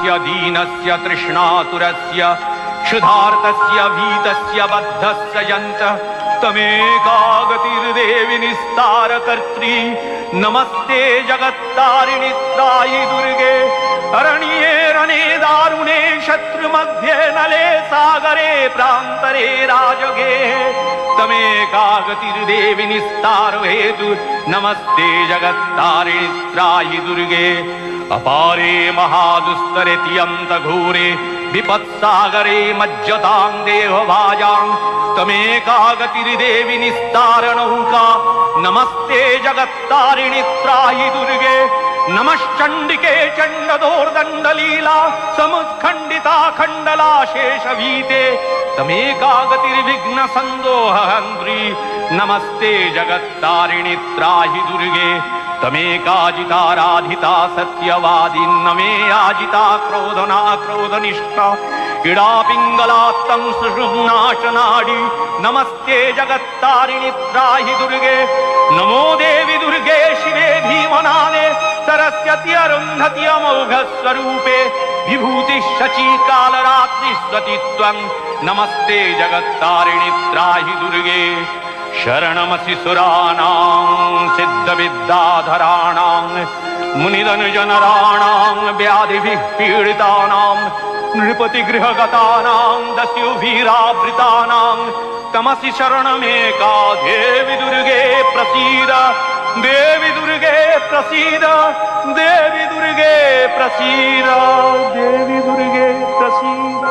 दीनस्य दीनस्य तृष्णातुरस्य क्षुधार्तस्य भीतस्य बद्धस्य यन्तः तमेकागतिर्देवि निस्तारकर्त्री नमस्ते जगत्तारिणि त्रायि दुर्गे अरण्ये रणे दारुणे शत्रुमध्ये नले सागरे प्रान्तरे राजगे तमेकागतिर्देवि निस्तार हेतु नमस्ते जगत्तारिणि त्रायि दुर्गे अपारे महादुस्तरे तियन्तघोरे विपत्सागरे मज्जतां देहभाजां तमेकागतिर्देवि निस्तारणौका नमस्ते जगत्तारिणि त्राहि दुर्गे नमश्चण्डिके चण्डदोर्दण्डलीला समुत्खण्डिता खण्डला शेषवीते तमेकागतिर्विघ्न संदोहहन्त्री नमस्ते जगत्तारिणि त्राहि दुर्गे तमेकाजिताराधिता सत्यवादी नमे याजिता क्रोधना क्रोधनिष्ठा इडा पिंगलात्तं सुषुम्नाशनाडी नमस्ते जगत्तारिणि त्राहि दुर्गे नमो देवी दुर्गे शिवे भीमनादे सरस्वती अरुन्धति अमोघ स्वरूपे विभूति शची कालरात्रि स्वतित्वं नमस्ते जगत्तारिणि त्राहि दुर्गे शरणमसि सुराणां सिद्धविद्याधराणां मुनिधनुजनराणां व्याधिभिः पीडितानां नृपतिगृहगतानां दस्युभिरावृतानां तमसि शरणमेका देवी दुर्गे प्रसीद देवी दुर्गे प्रसीद देवी दुर्गे प्रसीद देवी दुर्गे प्रसीद।